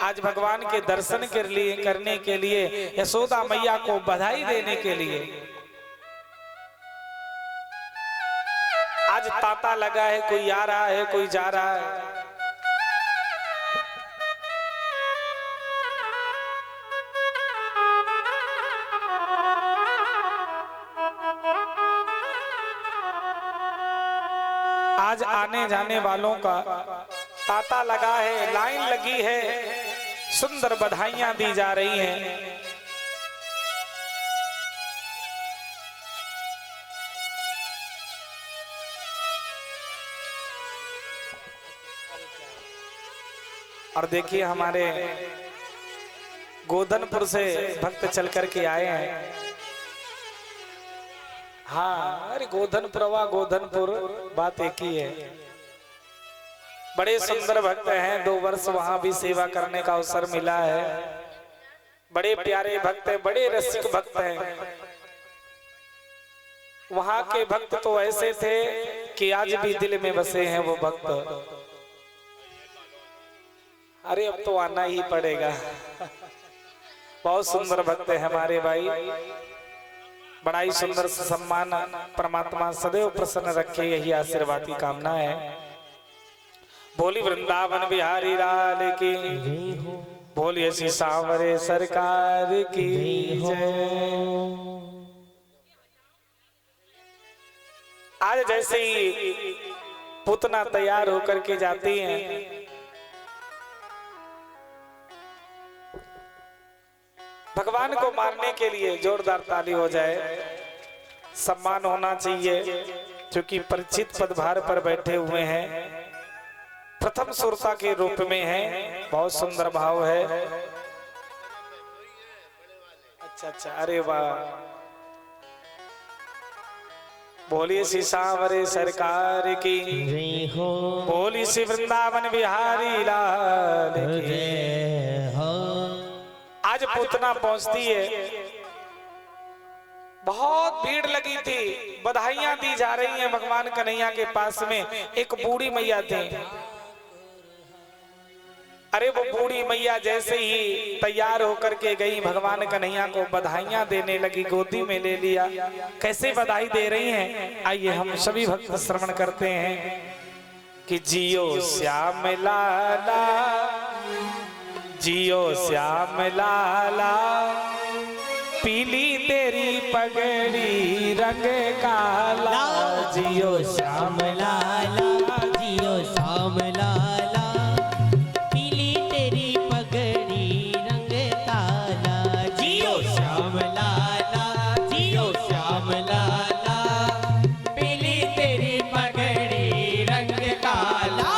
आज भगवान के दर्शन के लिए करने के लिए, यशोदा मैया को बधाई देने के लिए आज तांता लगा है, कोई आ रहा है कोई जा रहा है। आज आने जाने वालों का तांता लगा है, लाइन लगी है, सुंदर बधाइयां दी जा रही हैं। और देखिए हमारे गोधनपुर से भक्त चल करके आए हैं। हाँ, अरे गोधनपुर बात एक ही है। बड़े सुंदर भक्त हैं, 2 वर्ष वहां भी सेवा करने का अवसर मिला है। बड़े प्यारे भक्त हैं, बड़े रसिक भक्त हैं। वहां के भक्त तो ऐसे थे कि आज भी दिल में बसे हैं वो भक्त। अरे अब तो आना ही पड़ेगा। बहुत सुंदर भक्त है हमारे भाई, बड़ा ही सुंदर सम्मान परमात्मा सदैव प्रसन्न रखे, यही आशीर्वाद की कामना है। बोली वृंदावन बिहारी लाल की, बोलिए श्री सांवरे सरकार की जय। आज जैसे ही पुतना तैयार होकर के जाती हैं, भगवान को मारने के लिए जोरदार ताली हो जाए, सम्मान होना चाहिए, क्योंकि परिचित पदभार पर बैठे हुए हैं, प्रथम सुरता के रूप में हैं। बहुत सुंदर भाव है। अच्छा, अरे वाह, बोलिए श्री सांवरे सरकार की, बोलिए श्री वृंदावन बिहारी लाल की। आज पूतना पहुंचती है, बहुत भीड़ लगी थी, बधाइयां दी जा रही हैं। भगवान कन्हैया के पास में एक बूढ़ी मैया थी। अरे वो बूढ़ी मैया जैसे ही तैयार होकर के गई, भगवान कन्हैया को बधाइयां देने लगी, गोदी में ले लिया। कैसे बधाई दे रही हैं, आइए हम सभी भक्त श्रवण करते हैं कि जियो श्याम लाला, जियो श्याम लाला, पीली तेरी पगड़ी रंग काला। जियो श्याम लाला, जियो श्याम लाला, पीली तेरी पगड़ी रंग काला। जियो श्याम लाला, जियो श्याम लाला, पीली तेरी पगड़ी रंग काला।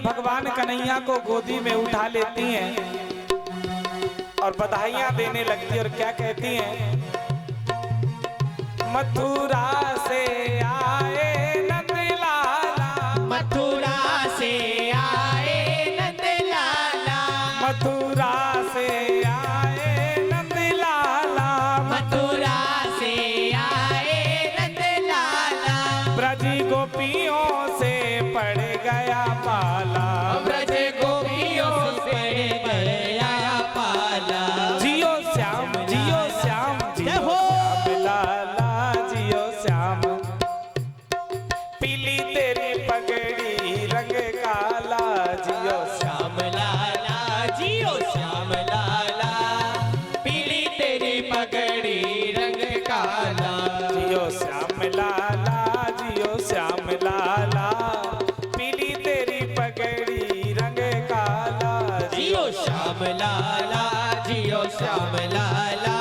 भगवान कन्हैया को गोदी में उठा लेती हैं और बधाइयां देने लगती है। और क्या कहती हैं, मथुरा से आए नंद लाला, मथुरा से आए नंद लाला, मथुरा से आए नंद लाला, मथुरा से आए नंद लाला। ब्रज गोपियों से पड़ गया पाला, ब्रज गोपियों से पड़ गया पाला। जियो श्याम, जियो श्याम, जियो श्याम लाला, जियो श्याम, पीली तेरी पगड़ी रंग काला। जियो श्याम लाला, जियो श्याम लाला, पीली तेरी पगड़ी रंग काला। जियो श्याम लाला, जियो श्याम लाला, पीली तेरी पगड़ी रंग काला। जियो श्याम लाला, जियो श्याम लाला,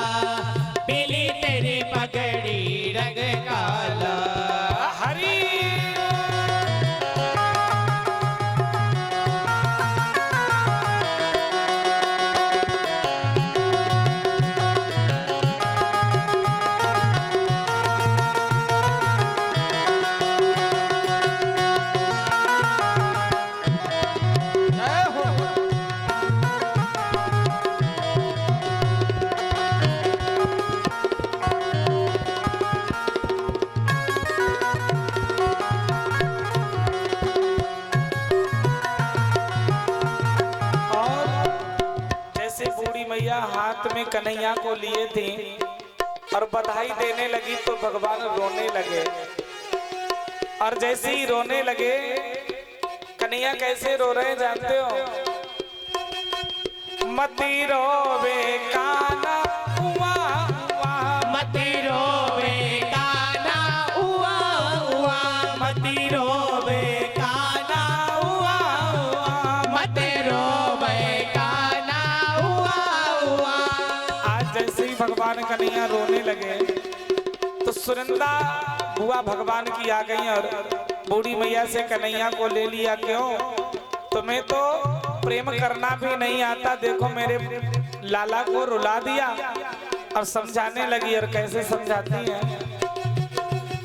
कन्हैया को लिए थी और बधाई देने लगी तो भगवान रोने लगे। और जैसे ही रोने लगे, कन्हैया कैसे रो रहे हैं जानते हो? मती रोवे काना उआ उआ, मती रोवे काना उआ उआ, मती रोवे काना उआ उआ, मती रोवे काना उआ उआ। आज जैसे ही भगवान कन्हैया रोने लगे तो सुनंदा बुआ भगवान की आ गई और बूढ़ी मैया से कन्हैया को ले लिया। क्यों? तुम्हें तो प्रेम करना भी नहीं आता, देखो मेरे लाला को रुला दिया। और समझाने लगी, और कैसे समझाती है?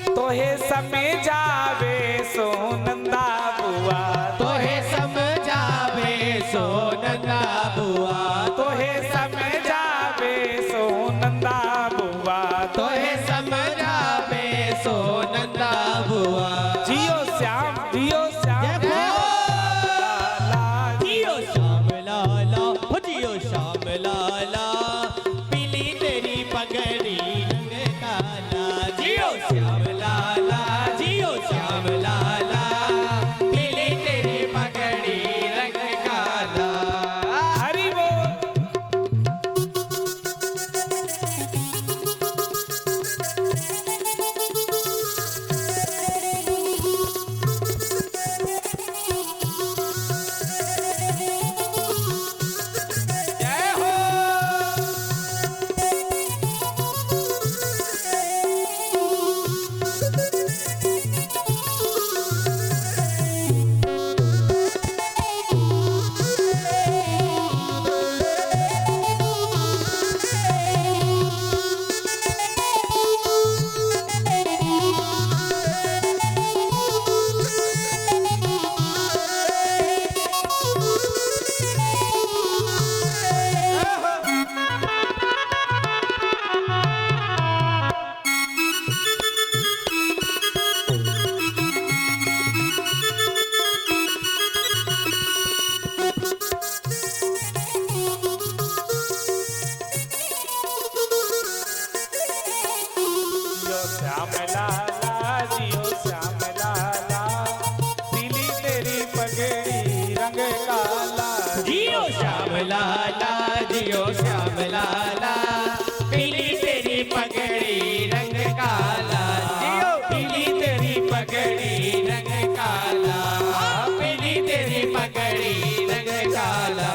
तो हे समझावे सोनंदा बुआ, तो हे समझावे सोनंदा बुआ, तो हे समझावे सोनंदा बुआ, तो हे समझावे सोनंदा बुआ। जियो श्याम, जियो श्याम, जियो श्याम लाला, हो जियो श्याम लाला, पीली तेरी पगड़ी रंग काला। जियो श्याम लाला, जियो श्याम लाला, पीली तेरी पगड़ी रंग काला। हरि बोल। जय हो। जियो श्याम लाला, जियो श्याम लाला, पीली तेरी पगड़ी रंग काला। जियो श्याम लाला, जियो श्याम लाला, पीली तेरी पगड़ी रंग काला। जियो पीली तेरी पगड़ी रंग काला, पीली तेरी पगड़ी रंग काला,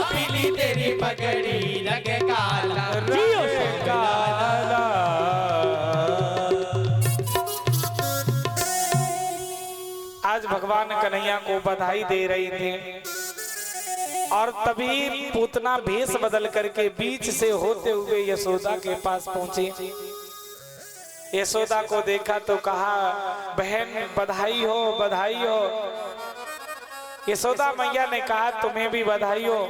पीली तेरी पगड़ी रंग काला। जियो श्याम लाला। आज भगवान कन्हैया को बधाई दे रही थी और तभी पूतना भेष बदल करके बीच से होते हुए यशोदा के पास पहुंची। यशोदा को देखा तो कहा, बहन बधाई हो, बधाई हो। यशोदा मैया ने कहा, तुम्हें भी बधाई हो।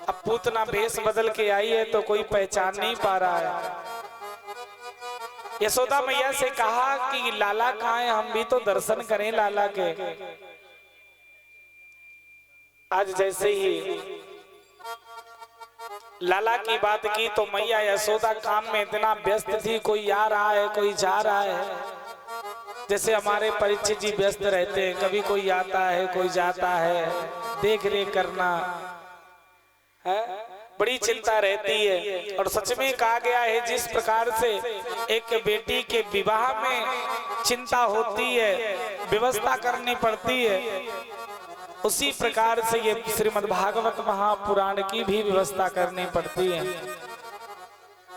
अब पूतना भेष बदल के आई है तो कोई पहचान नहीं पा रहा है। यशोदा मैया से कहा कि लाला कहाँ है, हम भी तो दर्शन करें लाला के। आज जैसे ही लाला की बात की तो मैया यशोदा काम में इतना व्यस्त थी, कोई आ रहा है कोई जा रहा है। जैसे हमारे परीक्षित जी व्यस्त रहते हैं, कभी कोई आता है कोई जाता है, देख रेख करना है, बड़ी चिंता रहती है। और सच में कहा गया है, जिस प्रकार से एक बेटी के विवाह में चिंता होती है, व्यवस्था करनी पड़ती है, उसी प्रकार से ये श्रीमद् भागवत महापुराण की भी व्यवस्था करनी पड़ती है।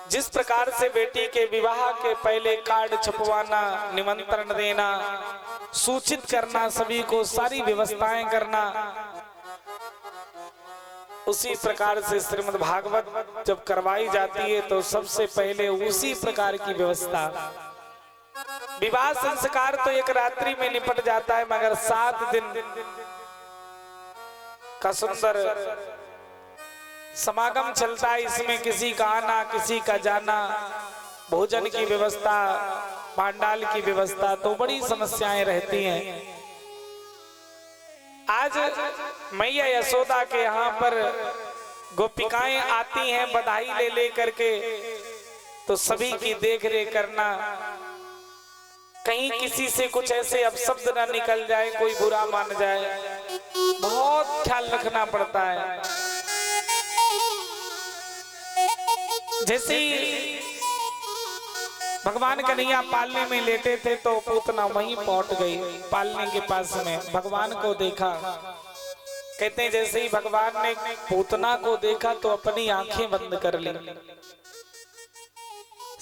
जिस प्रकार से बेटी के विवाह के पहले कार्ड छपवाना, निमंत्रण देना, सूचित करना, सभी को सारी व्यवस्थाएं करना, उसी प्रकार से श्रीमद् भागवत जब करवाई जाती है तो सबसे पहले उसी प्रकार की व्यवस्था। विवाह संस्कार तो एक रात्रि में निपट जाता है, मगर 7 दिन का सुंदर समागम चलता है। इसमें किसी का आना, किसी का जाना, भोजन की व्यवस्था, पांडाल की व्यवस्था, तो बड़ी समस्याएं रहती हैं। आज मैया यशोदा के यहाँ पर गोपिकाएं आती हैं बधाई ले ले करके, तो सभी की देख रेख करना, कहीं किसी से कुछ ऐसे अपशब्द ना निकल जाए, कोई बुरा मान जाए, बहुत ख्याल रखना पड़ता है। जैसे भगवान कन्हैया पालने में लेटे थे तो पूतना वहीं पहुंच गई पालने के पास में, भगवान को देखा। कहते हैं जैसे ही भगवान ने पूतना को देखा तो अपनी आंखें बंद कर ली।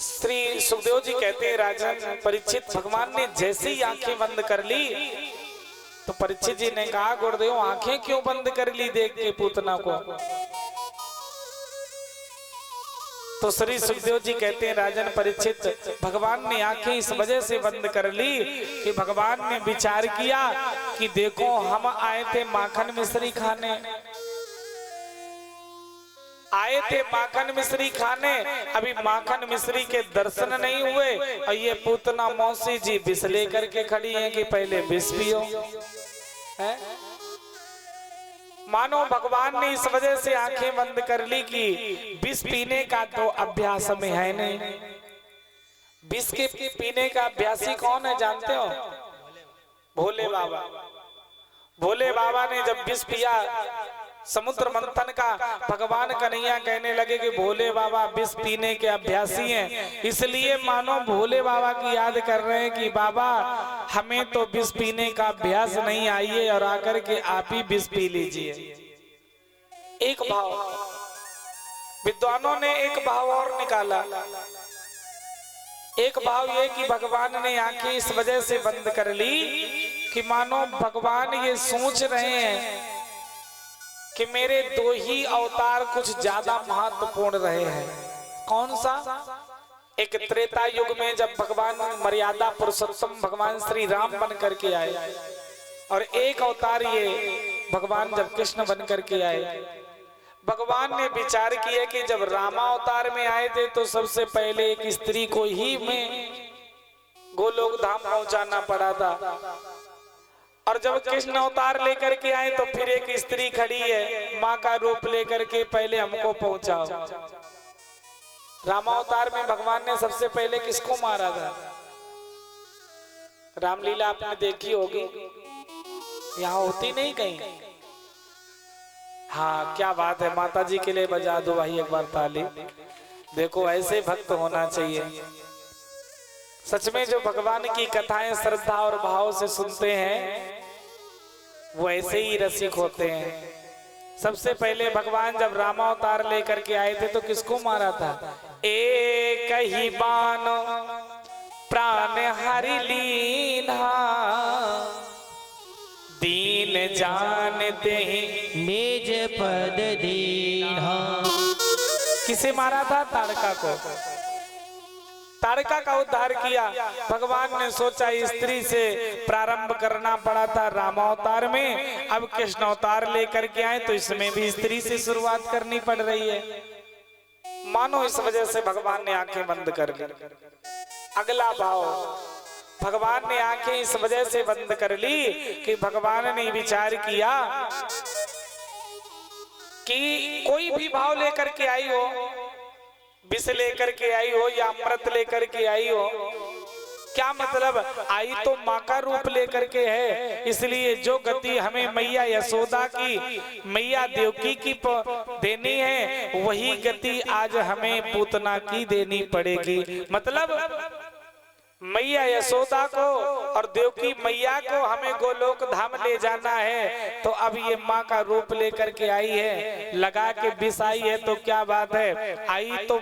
श्री सुखदेव जी कहते हैं राजन परीक्षित, भगवान ने जैसे ही आंखें बंद कर ली तो परीक्षित जी ने कहा गुरुदेव आंखें क्यों बंद कर ली देख के पूतना को? तो श्री सुखदेव जी कहते हैं राजन परीक्षित, भगवान ने आंखें इस वजह से बंद कर ली कि भगवान ने विचार किया कि देखो हम आए थे माखन मिश्री खाने, आए थे माखन मिश्री खाने, अभी माखन मिश्री के दर्शन नहीं हुए और ये पूतना मौसी जी विष लेकर के खड़ी हैं कि पहले विष पियो। मानो भगवान ने इस वजह से आंखें बंद कर ली कि विष पीने का तो अभ्यास में है नहीं। विष के पीने का अभ्यासी कौन है जानते हो? भोले बाबा। भोले बाबा ने जब विष पिया समुद्र मंथन का, भगवान कन्हैया कहने लगे कि भोले बाबा विष पीने के अभ्यासी हैं, इसलिए मानो भोले बाबा की याद कर रहे हैं कि बाबा हमें तो विष पीने का अभ्यास नहीं, आइए और आकर के आप ही विष पी लीजिए। एक भाव विद्वानों ने एक भाव और निकाला। एक भाव ये कि भगवान ने आंखें इस वजह से बंद कर ली कि मानो भगवान ये सोच रहे हैं कि मेरे दो ही अवतार कुछ ज्यादा महत्वपूर्ण रहे हैं। कौन सा? एक त्रेता युग में जब भगवान मर्यादा पुरुषोत्तम भगवान श्री राम बन करके आए, और एक अवतार ये भगवान जब कृष्ण बन करके आए। भगवान ने विचार किया कि जब रामावतार में आए थे तो सबसे पहले एक स्त्री को ही में गोलोक धाम पहुंचाना पड़ा था, और जब कृष्ण अवतार लेकर के आए तो फिर एक स्त्री खड़ी है माँ का रूप लेकर के, पहले हमको पहुंचाओ। रामावतार में भगवान ने सबसे पहले किसको मारा था? रामलीला आपने देखी होगी, यहाँ होती नहीं कहीं? हाँ क्या बात है, माता जी के लिए बजा दो भाई एक बार ताली। देखो ऐसे भक्त होना चाहिए। सच में जो भगवान की कथाएं श्रद्धा और भाव से सुनते हैं वो ऐसे ही रसिक होते हैं। सबसे पहले भगवान जब रामावतार लेकर के आए थे तो किसको मारा था? एक ही बाण प्राण हरि लीन्हा, दीन जानते निज पद दीन्हा। किसे मारा था? ताड़का को। ताड़का का उद्धार किया। भगवान ने सोचा स्त्री से प्रारंभ करना पड़ा था रामावतार में, अब कृष्ण अवतार लेकर के आए तो इसमें भी स्त्री से शुरुआत करनी पड़ रही है। मानो इस वजह से भगवान ने आंखें बंद कर ली। अगला भाव, भगवान ने आंखें इस वजह से बंद कर ली कि भगवान ने विचार किया कि कोई भी भाव लेकर के आई हो, विष लेकर के आई हो या अमृत लेकर के आई हो, क्या मतलब? आई तो माँ का रूप लेकर के है, इसलिए जो गति हमें मैया यशोदा की, मैया देवकी की देनी है वही गति आज हमें पूतना की देनी पड़ेगी। मतलब मैया यशोदा को और देवकी मैया को हमें गोलोक धाम ले जाना है, तो अब ये माँ का रूप लेकर के आई है, लगा के विष आई है तो क्या बात है, आई तो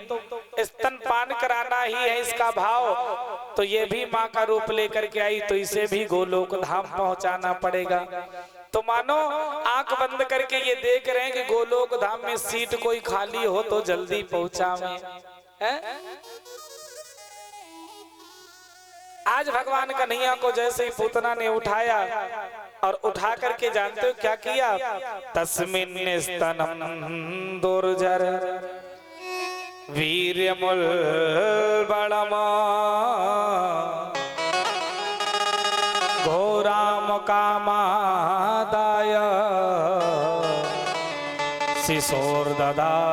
स्तनपान कराना ही है इसका भाव, तो ये भी माँ का रूप लेकर के आई तो इसे भी गोलोक धाम पहुंचाना पड़ेगा। तो मानो आंख बंद करके ये देख रहे हैं कि गोलोक धाम में सीट कोई खाली हो तो जल्दी पहुंचावे। आज भगवान कन्हैया को जैसे ही पूतना ने उठाया और उठा करके जानते हो क्या किया? तस्मिन् स्तनम दुर्जर वीर्यमुल बलमा घोराम कामादाय किशोर ददावत।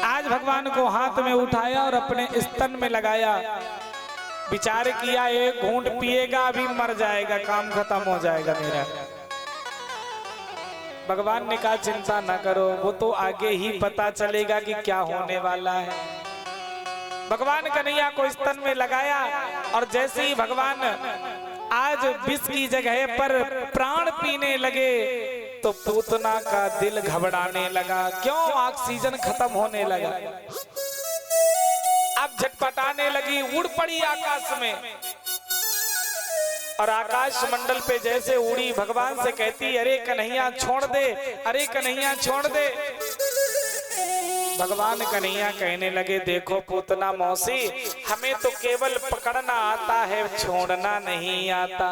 आज भगवान को हाथ में उठाया और अपने स्तन में लगाया, विचार किया एक घूंट पिएगा अभी मर जाएगा, काम खत्म हो जाएगा मेरा। भगवान ने कहा चिंता ना करो, वो तो आगे ही पता चलेगा कि क्या होने वाला है। भगवान कन्हैया को स्तन में लगाया और जैसे ही भगवान आज विष की जगह पर प्राण पीने लगे तो पूतना का दिल घबराने लगा। क्यों? ऑक्सीजन खत्म होने लगा। अब झटपटाने लगी, उड़ पड़ी आकाश में और आकाश मंडल पे जैसे उड़ी भगवान से कहती अरे कन्हैया छोड़ दे, अरे कन्हैया छोड़ दे। भगवान कन्हैया कहने लगे देखो पूतना मौसी, हमें तो केवल पकड़ना आता है, छोड़ना नहीं आता।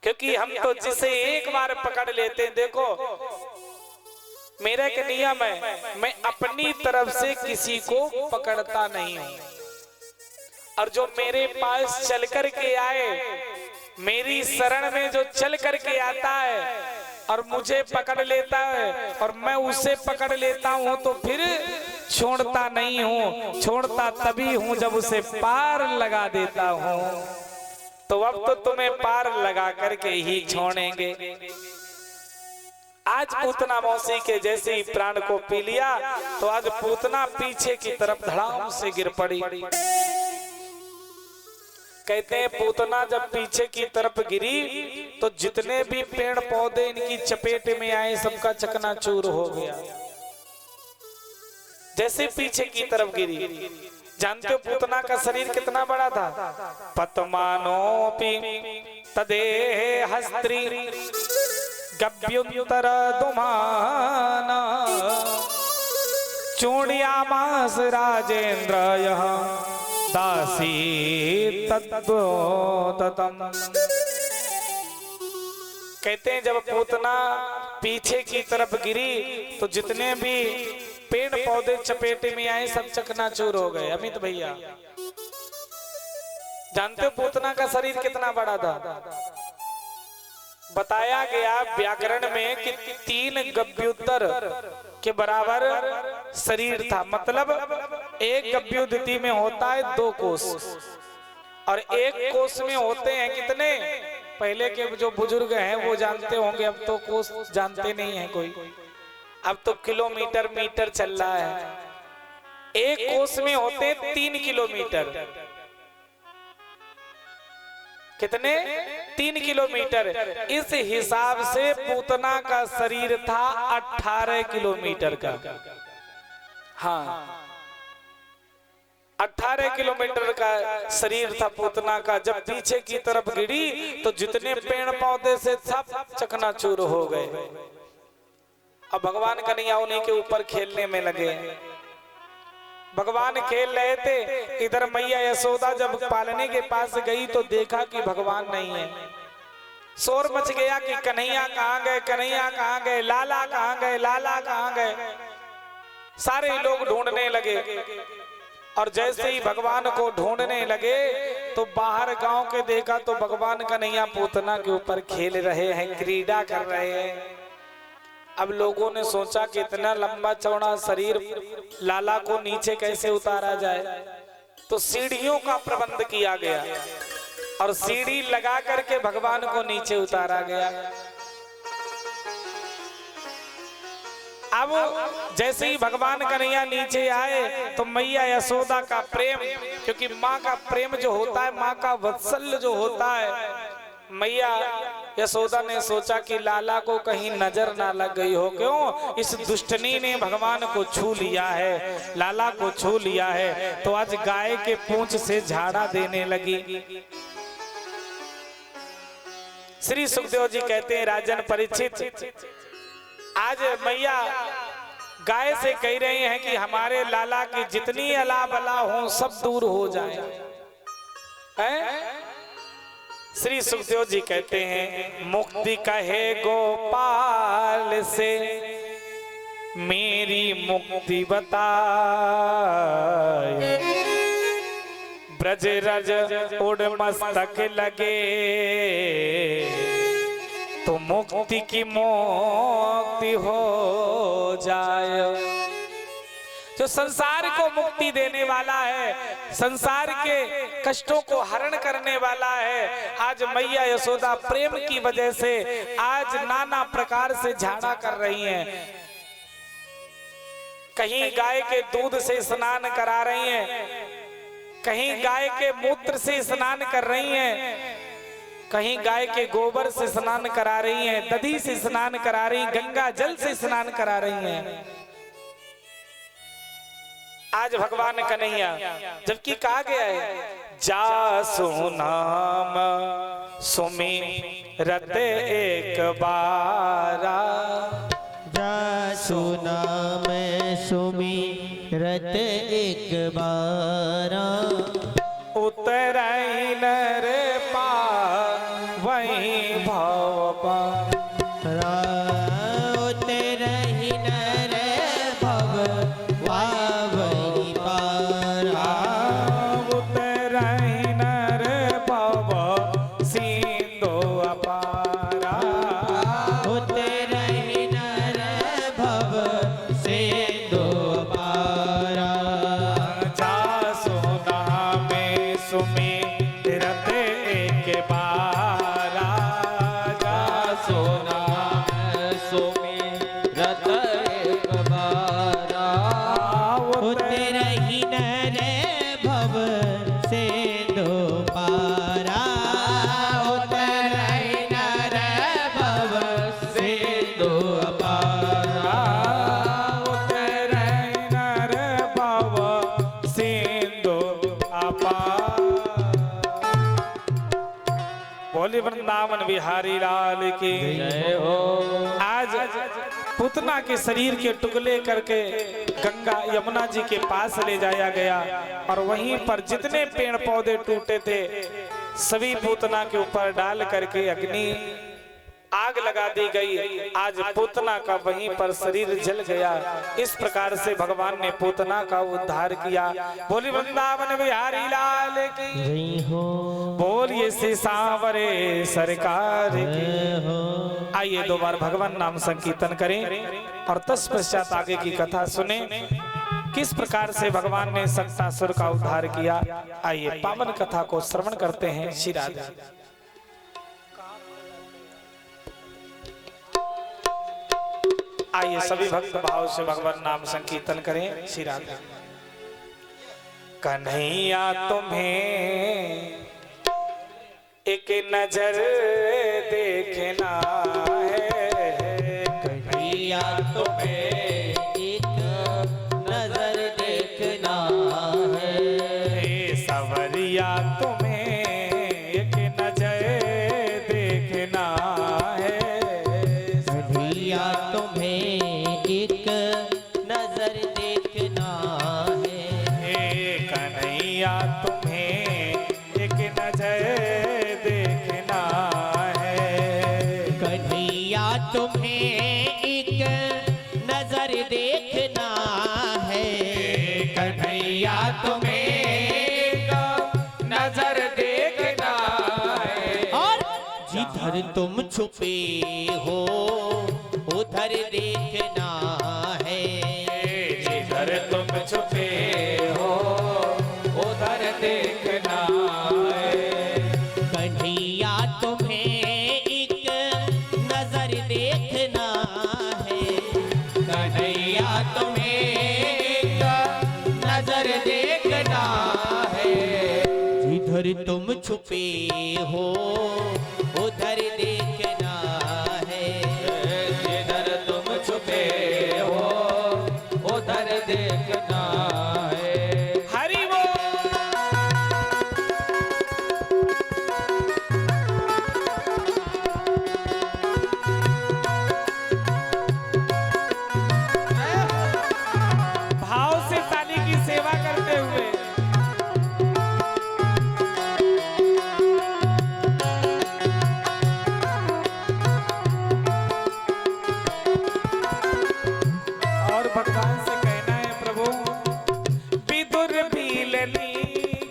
क्योंकि हम तो जिसे एक बार पकड़ लेते हैं, देखो मेरा एक नियम है, मैं अपनी तरफ से किसी को पकड़ता नहीं हूं और जो मेरे पास चल कर के आए, मेरी शरण में जो चल कर के आता है और मुझे पकड़ लेता है और मैं उसे पकड़ लेता हूं तो फिर छोड़ता नहीं हूं। छोड़ता तभी हूं जब उसे पार लगा देता हूं। तो अब तो तुम्हें पार लगा करके ही छोड़ेंगे। आज पूतना मौसी के जैसे ही प्राण को पी लिया तो आज पूतना पीछे की तरफ धड़ाम से गिर पड़ी। कहते हैं पूतना जब पीछे की तरफ गिरी तो जितने भी पेड़ पौधे इनकी चपेट में आए सबका चकनाचूर हो गया। जैसे पीछे की तरफ गिरी, जानते हो पूतना का शरीर कितना बड़ा था? पतमानोपि तदेह हस्त्री गभ्युंतर दुमाना चूड़ियामास राजेंद्र यह दासी तद्वोतम। कहते हैं जब पूतना पीछे की तरफ गिरी तो जितने भी पेड़ पौधे चपेटे में आए सब चकनाचूर हो गए। अमित भैया जानते हो पूतना का शरीर कितना बड़ा था? बताया गया व्याकरण में कि 3 गभ्युत्तर के बराबर शरीर था। मतलब एक गभ्युद्धि में होता है 2 कोष और एक कोष में होते हैं कितने? पहले के जो बुजुर्ग हैं वो जानते होंगे, अब तो कोष जानते नहीं है कोई, अब तो किलोमीटर मीटर चल रहा है। एक कोष में होते 3 किलोमीटर। कितने? 3 किलोमीटर। इस हिसाब से पूतना का शरीर था 18 किलोमीटर का। हाँ 18 किलोमीटर का शरीर था पूतना का। जब पीछे की तरफ गिरी तो जितने पेड़ पौधे से सब चकनाचूर हो गए। अब भगवान कन्हैया उन्हीं के ऊपर खेलने में लगे। भगवान खेल रहे थे, इधर मैया यशोदा जब पालने के पास गई तो देखा कि भगवान नहीं है। शोर मच गया कि कन्हैया कहाँ गए, कन्हैया कहाँ गए, लाला कहाँ गए, लाला कहाँ गए। सारे लोग ढूंढने लगे और जैसे ही भगवान को ढूंढने लगे तो बाहर गांव के देखा तो भगवान कन्हैया पूतना के ऊपर खेल रहे हैं, क्रीड़ा कर रहे हैं। अब लोगों ने सोचा कि इतना लंबा चौड़ा शरीर लाला को नीचे कैसे उतारा जाए, तो सीढ़ियों का प्रबंध किया गया और सीढ़ी लगा करके भगवान को नीचे उतारा गया। अब जैसे ही भगवान कन्हैया नीचे आए तो मैया यशोदा का प्रेम, क्योंकि माँ का प्रेम जो होता है, माँ का वात्सल्य जो होता है, मैया यशोदा ने सोचा कि लाला को कहीं नजर ना लग गई हो। क्यों? इस दुष्टनी ने भगवान को छू लिया है, लाला को छू लिया है। तो आज गाय के पूंछ से झाड़ा देने लगी। श्री सुखदेव जी कहते हैं राजन परीक्षित, आज मैया गाय से कह रही हैं कि हमारे लाला की जितनी अला बला हो सब दूर हो जाए। श्री सुखदेव जी कहते हैं मुक्ति कहे गोपाल से मेरी मुक्ति बताए, ब्रज रज उड़ मस्तक लगे तो मुक्ति की मुक्ति हो जाए। जो संसार को मुक्ति देने वाला है, संसार के कष्टों को हरण करने वाला है, आज मैया यशोदा प्रेम की वजह से आज नाना प्रकार से झाड़ा कर रही हैं। कहीं गाय के दूध से स्नान करा रही हैं, कहीं गाय के मूत्र से स्नान कर रही हैं, कहीं गाय के गोबर से स्नान करा रही हैं, दधी से स्नान करा रही, गंगा जल से स्नान करा रही हैं। आज भगवान कन्हैया, जबकि कहा गया है जासु नाम सुमिरत एक बारा, जासु नाम सुमिरत एक बारा, उतरई नर पावई भव पारा, उतरई नर भव पावई पारा, उतरई नर भव सिंधु अपारा, उतरई नर भव सिंधु अपारा, जासु नाम सुमिरत एक बारा, जासु नाम सुमिरत एक बारा, उतरई नर भव सिंधु पारा, उतरई नर भव सिंधु पारा, उतरई नर भव सिंधु अपारा। बोले वृंदावन बिहारी लाल की जय हो। आज पुतना के शरीर के टुकड़े करके गंगा यमुना जी के पास ले जाया गया और वहीं पर जितने पेड़ पौधे टूटे थे सभी पूतना के ऊपर डाल करके अग्नि आग लगा दी गई। आज पूतना का वहीं पर शरीर जल गया। इस प्रकार से भगवान ने पूतना का उद्धार किया। बोली वृंदावन बिहारी लाल की जय हो। बोलिए श्री सांवरे सरकार की। आइए दो बार भगवान नाम संकीर्तन करें और तत्पश्चात आगे की कथा सुने, किस प्रकार से भगवान ने शक्तासुर का उद्धार किया। आइए पावन कथा को श्रवण करते हैं। श्री राधे। आइए सभी भक्त भाव से भगवान नाम संकीर्तन करें। श्री राधे। कन्हैया तुम्हें एक नजर देखना है, कन्हैया तुम्हें एक नजर देखना है, सवरिया तुम्हें एक नजर देखना है, कन्हैया तुम्हें एक नजर देखना है, कन्हैया तुम्हें एक नजर देखना है, कन्हैया तुम्हें एक नजर देखना है, कन्हैया तुम्हें एक नजर देखना है। और जिधर तुम छुपे हो उधर देखना है, जिधर तुम छुपे हो उधर देखना है, कन्हैया तुम्हें एक नजर देखना है, कन्हैया तुम्हें एक नजर देखना है, जिधर तुम छुपे हो उधर देखना है, जिधर तुम छुपे हो उधर देखना है। हरि बोल। भाव से ताली की सेवा करते हुए और भगवान से कहना है, प्रभु विदुर भीलनी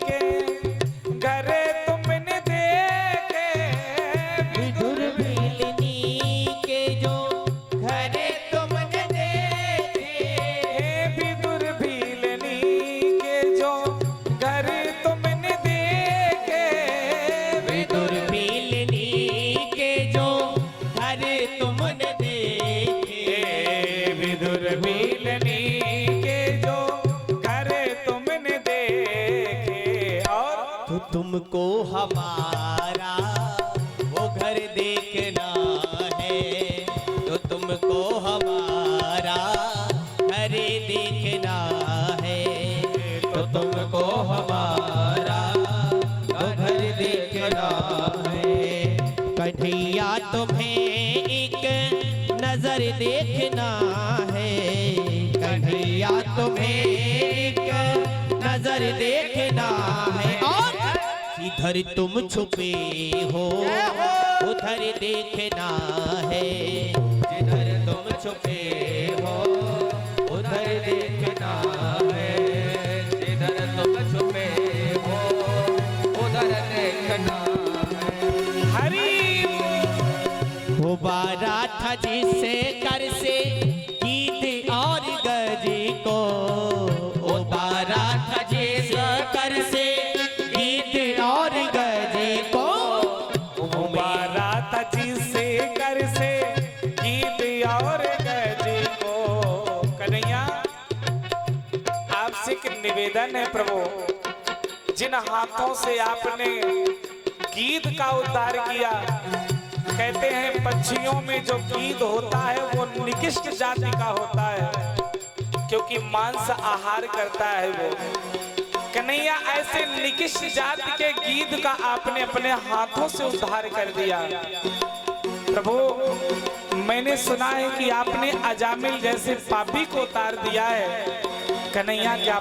के घरे तुमने देखे, विदुर भीलनी देखनी के जो घर तुमने देखे, और तो तुमको हमारा वो घर देखना है, तो तुमको हमारा घर देखना है, तो तुमको हमारा वो घर देखना है। कन्हैया तुम्हें एक नजर देखना है, कन्हैया तुम्हें एक नजर देखना है। और जिधर तुम छुपे हो उधर देखना है, जिधर तुम छुपे हो उधर देखना है, जिधर तुम छुपे हो उधर देखना है। हरी वो बारा था जिससे कर से गीत और गजी को, वो बारा था जिस कर से गीत और गजी को, बारात जिसे कर से गीत और गजी को। कन्हैया आपसे एक निवेदन है प्रभु, जिन हाथों से आपने गीत का उद्धार किया, कहते हैं पक्षियों में जो गीत होता है वो निकृष्ट जाति का होता है, क्योंकि मांस आहार करता है वो। कन्हैया ऐसे निकृष्ट जाति के गीत का आपने अपने हाथों से उद्धार कर दिया। प्रभु मैंने सुना है कि आपने अजामिल जैसे पापी को उतार दिया है। कन्हैया क्या